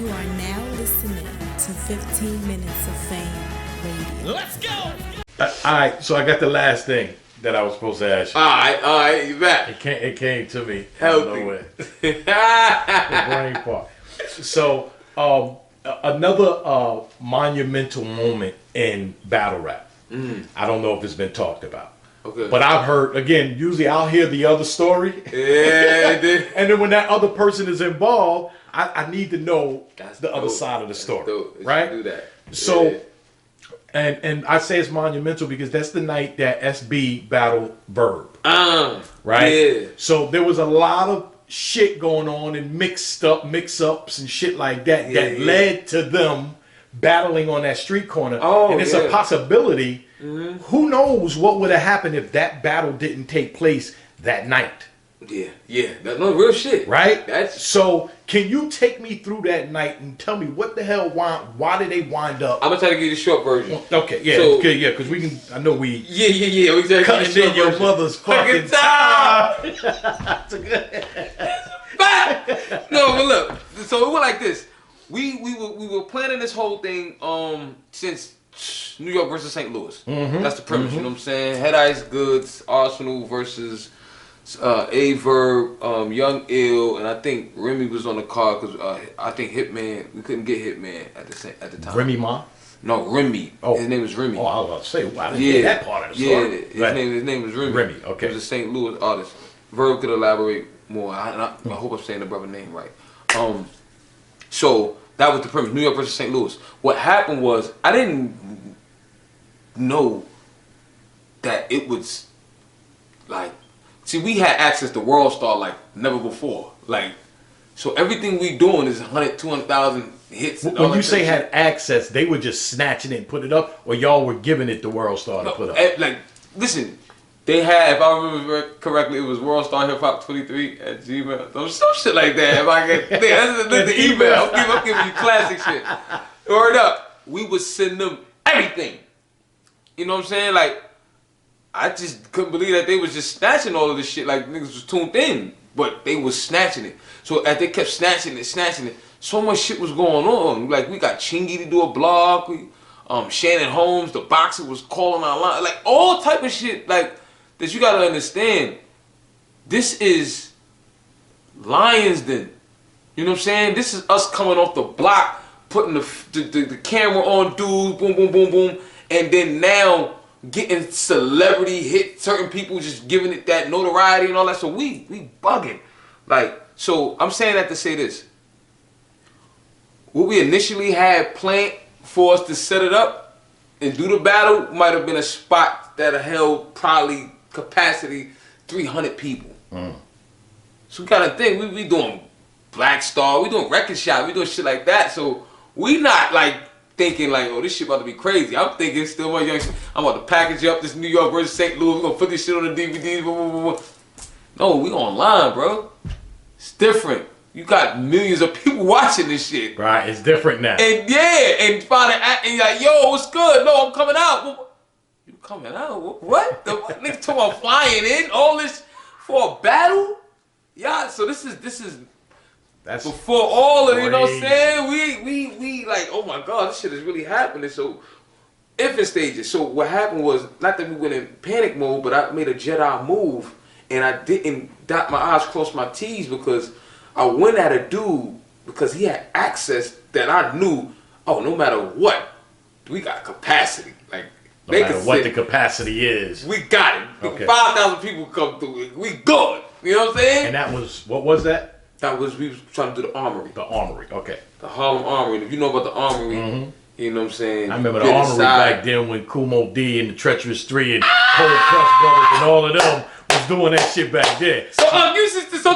You are now listening to 15 Minutes of Fame Radio. Let's go! Alright, so I got the last thing that I was supposed to ask you. Alright, you back. It came to me. Healthy. Out of nowhere. The brain part. So, another monumental moment in battle rap. I don't know if it's been talked about. Okay. But I've heard, again, usually I'll hear the other story. Yeah, and then when that other person is involved, I need to know That's the other dope. side of the That's story. dope. It Right? should do that. So, Yeah. and I say it's monumental because that's the night that SB battled Verb. Right? Yeah. So there was a lot of shit going on and mix-ups and shit like that that led to them battling on that street corner. Oh, and it's a possibility. Who knows what would have happened if that battle didn't take place that night? Yeah. That's no real shit. Right? That's So can you take me through that night and tell me what the hell, why did they wind up? I'm gonna try to give you the short version. Okay, yeah, So- okay, yeah, because we can, I know we Yeah. We gotta cutting give you the in your short version. mother's fucking time. No, but look. So it went like this. We were planning this whole thing since New York versus St. Louis. That's the premise. You know what I'm saying? Head Ice Goods, Arsenal versus Ayeverb, Young Ill, and I think Remy was on the card because I think Hitman. We couldn't get Hitman at the time. Remy Ma? No, Remy. Oh. His name was Remy. Oh, I was about to say, wow, I didn't get that part of the story. Yeah, his name was Remy. Remy, okay. He was a St. Louis artist. Verb could elaborate more. I hope I'm saying the brother name right. So that was the premise. New York versus St. Louis. What happened was I didn't know that it was like. See, we had access to World Star like never before. Like, so everything we doing is 100, 200,000 hits. And all When that you say shit. had access, they were just snatching it and put it up, or y'all were giving it to World Star to put up? Like, listen, they had, if I remember correctly, it was World Star Hip Hop 23 at Gmail. Some shit like that. If I get, that's the email. I'm giving you classic shit. Word up. We would send them everything. You know what I'm saying? Like, I just couldn't believe that they was just snatching all of this shit. Like, niggas was tuned in, but they was snatching it. So as they kept snatching it, so much shit was going on. Like, we got Chingy to do a blog. Shannon Holmes, the boxer, was calling our line. Like, all type of shit, like, that you gotta understand. This is Lions Den. You know what I'm saying? This is us coming off the block, putting the camera on dudes, boom, boom, boom, boom. And then now getting celebrity hit, certain people just giving it that notoriety and all that. So we bugging. Like, so I'm saying that to say this. What we initially had planned for us to set it up and do the battle might have been a spot that held probably capacity 300 people. So we gotta think, we doing Black Star, we doing Record Shop, we doing shit like that. So we not like thinking like, oh, this shit about to be crazy. I'm thinking still my young shit. I'm about to package up this New York versus St. Louis. We're gonna put this shit on the DVDs. Blah, blah, blah, blah. No, we online, bro. It's different. You got millions of people watching this shit. Right, it's different now. And yeah, and finding and like, yo, what's good? No, I'm coming out. Well, you coming out? What? The niggas talking about flying in? All this for a battle? Yeah, so this is That's before all of it, you know what I'm crazy. saying? We like, oh my God, this shit is really happening. So, infant stages. So what happened was, not that we went in panic mode, but I made a Jedi move, and I didn't dot my I's, cross my T's, because I went at a dude because he had access that I knew, oh, no matter what, we got capacity. Like, no matter what the capacity is. we got it. Okay. 5,000 people come through it. We good. You know what I'm saying? And that was, what was that? We was trying to do the Armory. The Armory, okay. The Harlem Armory. If you know about the Armory, you know what I'm saying? I remember the Get Armory inside. back then when Kumo D and the Treacherous Three and Cold Crush Brothers and all of them was doing that shit back then. So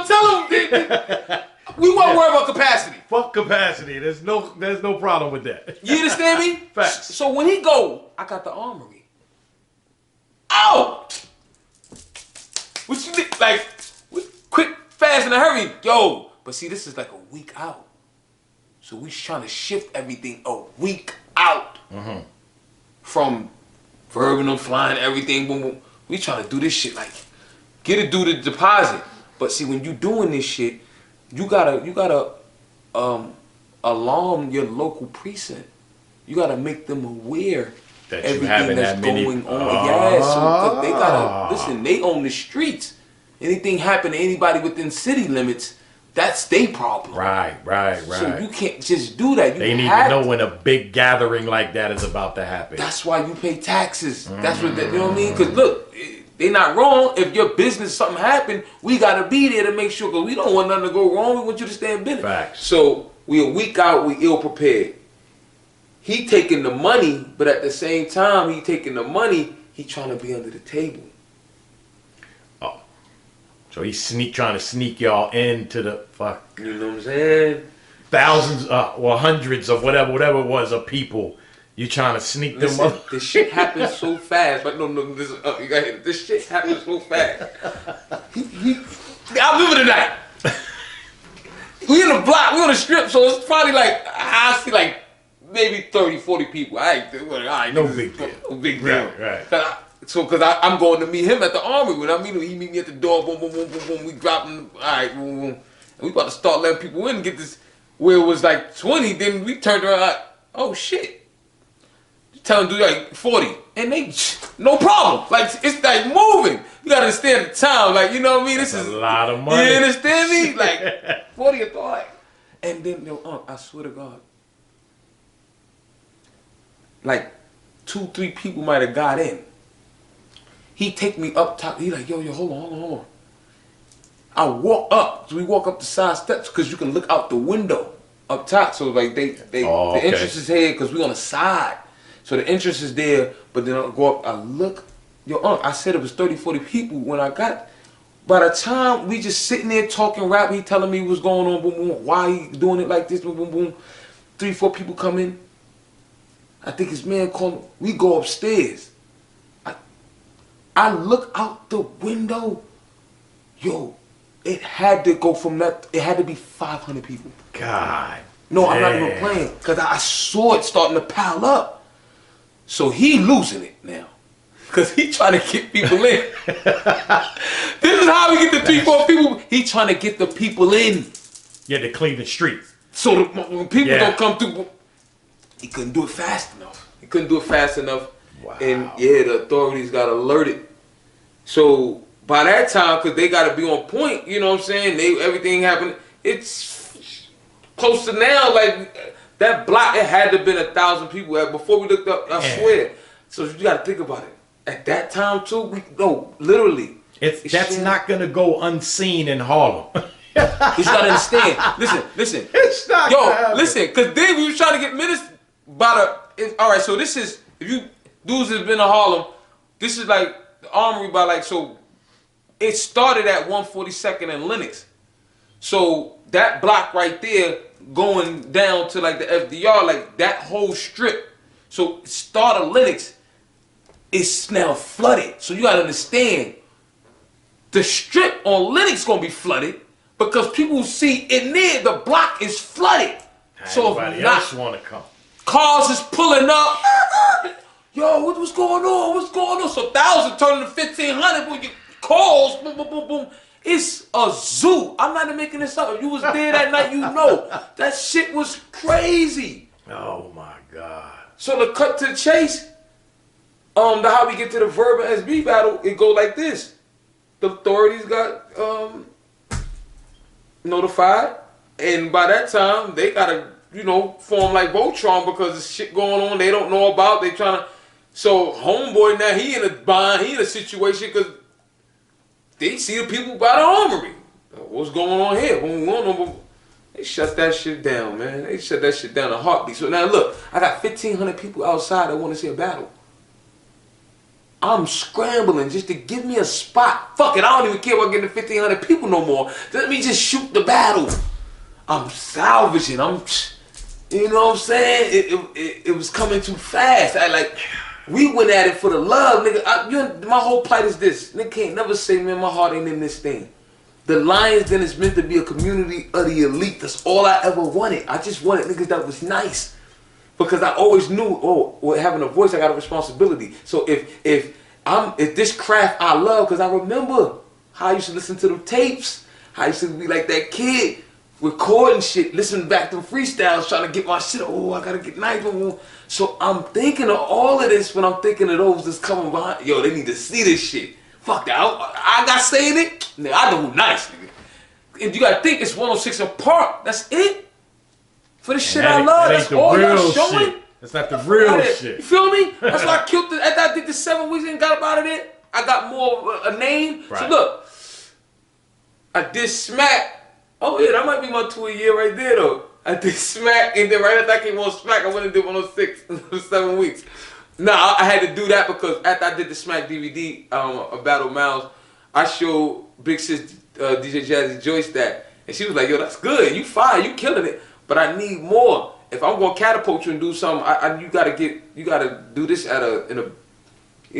tell them we won't worry about capacity. Fuck capacity. There's no problem with that. You understand me? Facts. So when he go, I got the Armory. Oh! What you think? Like, quick, fast, in a hurry. Yo! But see, this is like a week out. So we trying to shift everything a week out. From Verb and them flying everything, boom, boom. We trying to do this shit like, get it, do the deposit. But see, when you doing this shit, you gotta alarm your local precinct. You gotta make them aware that you everything having that's that many. going on. Yeah, so 'cause they gotta listen. They own the streets. Anything happen to anybody within city limits, that's their problem. Right. So you can't just do that. They need to know when a big gathering like that is about to happen. That's why you pay taxes. That's what you know what I mean? Because look, they not wrong. If your business something happened, we gotta be there to make sure. Because we don't want nothing to go wrong. We want you to stay in business. Facts. So we a week out. We ill prepared. He taking the money, but at the same time, he taking the money. He trying to be under the table. Oh, so he's trying to sneak y'all into the fuck. You know what I'm saying? Thousands, or hundreds of whatever it was of people. You trying to sneak them up? This shit happens so fast. But no, this you got hit. This shit happens so fast. I remember the night. We in the block. We on the strip, so it's probably like I see like maybe 30, 40 people. I ain't No big deal. No big deal. Right. Because I'm going to meet him at the armory. When I meet him, he meet me at the door. Boom, boom, boom, boom, boom. We dropping. All right, boom, boom. And we about to start letting people in and get this. Where it was like 20, then we turned around like, oh shit. Tell them to do like 40. And they, no problem. Like, it's like moving. You gotta understand the time. Like, you know what I mean? This is a lot of money. You understand me? Like, 40 a thought. And then, I swear to God, like 2, 3 people might have got in. He take me up top. He like, yo, hold on. I walk up. So we walk up the side steps because you can look out the window up top. So like the entrance is here because we on the side. So the entrance is there, but then I go up, I look. I said it was 30, 40 people when I got. By the time we just sitting there talking rap, he telling me what's going on, boom, boom, why he doing it like this, boom, boom, boom. 3, 4 people come in. I think his man called. We go upstairs. I look out the window. Yo, it had to go from that. It had to be 500 people. God. No, I'm not even playing because I saw it starting to pile up. So he losing it now. Because he trying to get people in. This is how we get the 3, 4 people. He trying to get the people in. Yeah, to clean the street. So when people don't come through, he couldn't do it fast enough. Wow. And yeah, the authorities got alerted. So by that time, because they got to be on point, you know what I'm saying? Everything happened. It's close to now, like that block, it had to have been 1,000 people. Before we looked up, I swear. So you got to think about it. At that time too, literally. That's not gonna go unseen in Harlem. You gotta understand. Listen. It's not. Listen, because then we was trying to get minutes by the. All right, so this is if you dudes has been to Harlem, this is like the Armory by like so. It started at 142nd and Lenox, so that block right there going down to like the FDR, like that whole strip. So start of Lenox. It's now flooded. So you gotta understand, the strip on Lenox gonna be flooded because people see in there the block is flooded. So everybody else wanna come. Cars is pulling up. Yo, what's going on? What's going on? So 1,000 turning to 1,500. Boom, calls. Boom, boom, boom, boom. It's a zoo. I'm not even making this up. If you was there that night, you know that shit was crazy. Oh my God. So to cut to the chase. How we get to the Verb and SB battle, it go like this. The authorities got notified, and by that time they gotta, form like Voltron because there's shit going on they don't know about. They trying to. So homeboy now he in a bind, he in a situation because they see the people by the armory. What's going on here? They shut that shit down, man. They shut that shit down in a heartbeat. So now look, I got 1,500 people outside that want to see a battle. I'm scrambling just to give me a spot. Fuck it, I don't even care about getting 1,500 people no more. Let me just shoot the battle. I'm salvaging. You know what I'm saying? It was coming too fast. We went at it for the love, nigga. My whole plight is this. Nigga can't never say, man, my heart ain't in this thing. The Lions Den is meant to be a community of the elite. That's all I ever wanted. I just wanted niggas that was nice. Because I always knew, with having a voice, I got a responsibility. So if this craft I love, because I remember how I used to listen to the tapes, how I used to be like that kid, recording shit, listening back to freestyles, trying to get my shit. Oh, I gotta get nice. So I'm thinking of all of this when I'm thinking of those that's coming behind. Yo, they need to see this shit. Fuck that. I got saying it. Nigga, I know who nice, nigga. If you gotta think it's 106 and Park, that's it. For the shit I love, that's all y'all showing. Shit. That's not the real shit. You feel me? That's why I killed it. After I did the 7 weeks and got up out of there, I got more of a name. Right. So look, I did Smack. Oh yeah, that might be my 2 a year right there though. I did Smack, and then right after I came on Smack, I went and did 106 for 7 weeks. Nah, I had to do that because after I did the Smack DVD, Battle Miles, I showed Big Sis DJ Jazzy Joyce that, and she was like, "Yo, that's good. You fire. You killing it. But I need more. If I'm gonna catapult you and do something, you gotta do this in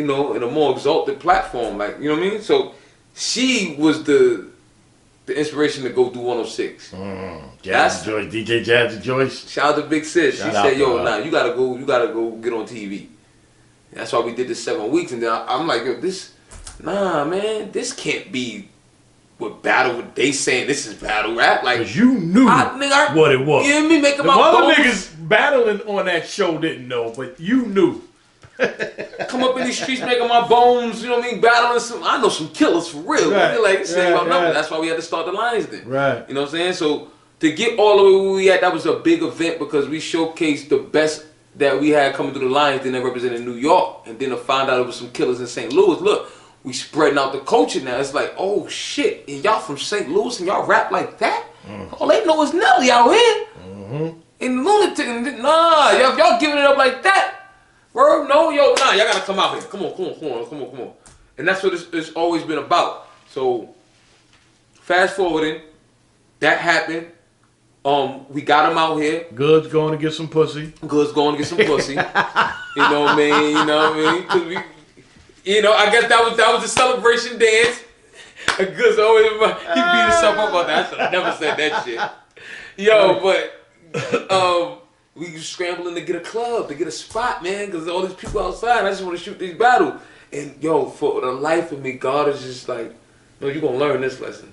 a more exalted platform. Like, you know what I mean? So she was the inspiration to go do 106. Jazzy Joyce, DJ Jazzy Joyce. Shout out to Big Sis. She said, "Yo, nah, you gotta go get on TV." And that's why we did the 7 weeks, and then I'm like, "Yo, nah, man, this can't be what battle. They saying this is battle rap, like." Cause you knew what it was. You hear me making my other niggas battling on that show didn't know, but you knew. Come up in these streets making my bones, you know what I mean, battling I know some killers for real. Right. Like, this ain't about nothing. That's why we had to start the lines then. Right. You know what I'm saying? So to get all the way where we at, that was a big event because we showcased the best that we had coming through the lines, then they represented New York, and then to find out it was some killers in St. Louis. Look, we spreading out the culture now. It's like, oh shit, and y'all from St. Louis and y'all rap like that? All they know is Nelly out here. And Lunatic, nah, y'all giving it up like that. Verb, no, yo, nah, y'all gotta come out here. Come on. And that's what it's always been about. So, fast forwarding, that happened. We got him out here. Good's going to get some pussy. You know what I mean? 'Cause I guess that was the celebration dance. Good's always, he beat himself up about that. I should have never said that shit. Yo, but, we was scrambling to get a club, to get a spot, man, because all these people outside. I just want to shoot these battles. And yo, for the life of me, God is just like, no, you're going to learn this lesson.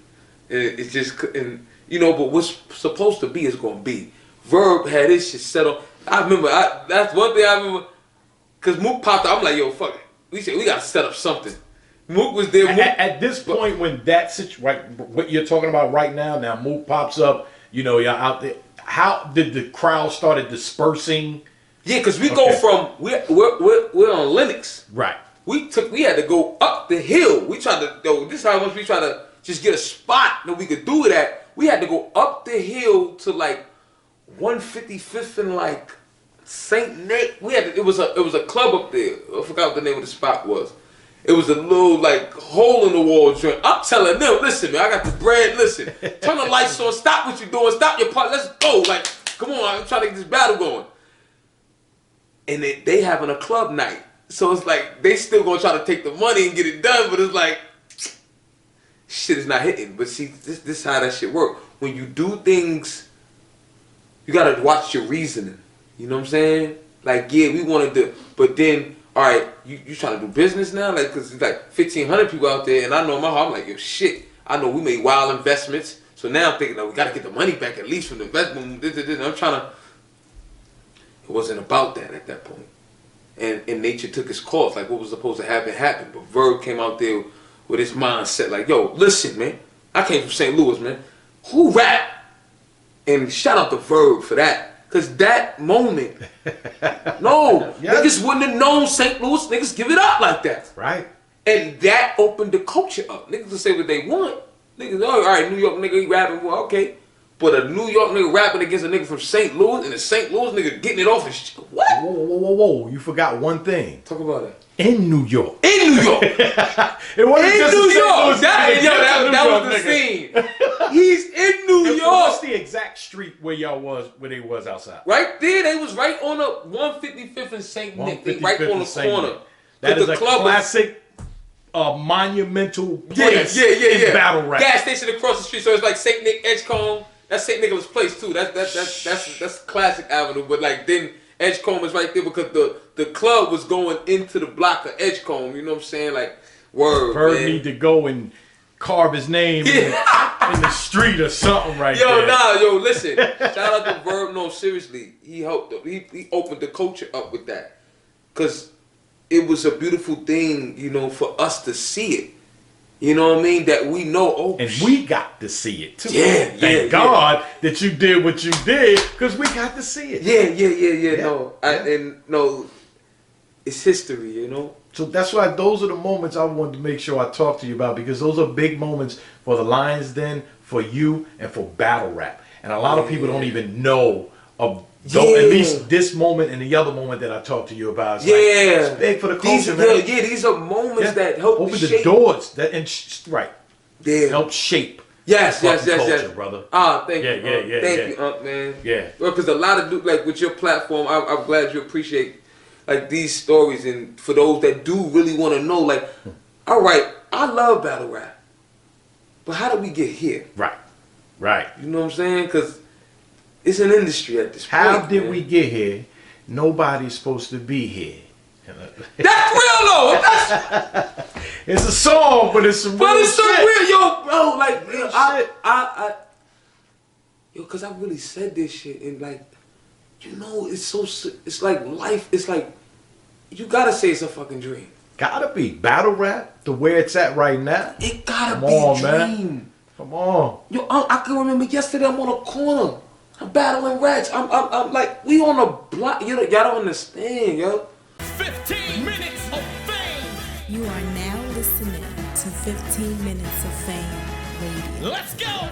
And it's just, but what's supposed to be is going to be. Verb had his shit set up. I remember, that's one thing I remember, because Mook popped up. I'm like, yo, fuck it. We said, we got to set up something. Mook was there. At this point, when that situation, what you're talking about right now Mook pops up, you're out there. How did the crowd started dispersing? Yeah, because we go from we're on Lennox. Right. We had to go up the hill. We tried to this is how much we try to just get a spot that we could do it at. We had to go up the hill to like 155th and like St. Nick. It was a club up there. I forgot what the name of the spot was. It was a little like hole in the wall joint. I'm telling them, listen, man, I got the bread. Listen, turn the lights on. Stop what you're doing. Stop your part. Let's go. Like, come on, I'm trying to get this battle going. And they having a club night, so it's like they still gonna try to take the money and get it done. But it's like shit is not hitting. But see, this is how that shit work. When you do things, you gotta watch your reasoning. You know what I'm saying? Like, yeah, we wanted to, but then. All right, you trying to do business now? Like, because it's like 1,500 people out there, and I know in my heart, I'm like, yo, shit. I know we made wild investments, so now I'm thinking, we got to get the money back at least from the investment. And I'm trying to. It wasn't about that at that point. And nature took its course. Like, what was supposed to happen, happened. But Verb came out there with his mindset, like, yo, listen, man. I came from St. Louis, man. Who rap? And shout out to Verb for that. Because that moment, niggas wouldn't have known St. Louis. Niggas give it up like that. Right. And that opened the culture up. Niggas will say what they want. Niggas, all right, New York nigga, he rapping, well, okay. But a New York nigga rapping against a nigga from St. Louis, and a St. Louis nigga getting it off his shit. What? Whoa. You forgot one thing. Talk about it. In New York. In New York. It wasn't in just New York. That was the nigga. scene. He's in New York. What's the exact street where they was outside? Right there. They was right on the 155th and St. Nick. They right on the corner. That is a classic, monumental place in battle rap. Gas station across the street. So it's like St. Nick, Edgecombe. That's St. Nicholas Place too. That's classic avenue. But like then Edgecombe is right there because the club was going into the block of Edgecombe. You know what I'm saying? Like, word. Bird need to go and carve his name in the street or something right Yo, there. listen. Shout out to Verb. No, seriously, he helped. He opened the culture up with that, cause it was a beautiful thing, you know, for us to see it. You know what I mean? That we know. Oh, and we got to see it too. Yeah, Thank God that you did what you did, because we got to see it. Yeah. No, it's history, you know. So that's why those are the moments I wanted to make sure I talk to you about, because those are big moments for the Lions Den, for you, and for battle rap. And a lot of people don't even know of at least this moment and the other moment that I talked to you about. It's it's big for the culture, man. These are moments that help open shape. the doors that help shape. Yes, culture, brother. Thank you, thank you, man. Yeah, well, because a lot of like with your platform, I'm glad you appreciate like these stories, and for those that do really want to know, like, all right, I love battle rap, but how did we get here? Right. You know what I'm saying? Because it's an industry at this point. How did we get here? Nobody's supposed to be here. That's real though. It's a song, but it's some real shit. Real, yo, bro. Like, because I really said this shit, and like, you know, it's like life. It's like you gotta say it's a fucking dream. Gotta be battle rap to where it's at right now. It gotta be a dream. Man. Come on. Yo, I can remember yesterday. I'm on a corner. I'm battling rats. I'm like, we on a block. Y'all don't understand, yo. 15 minutes of fame. You are now listening to 15 Minutes of Fame Radio. Let's go.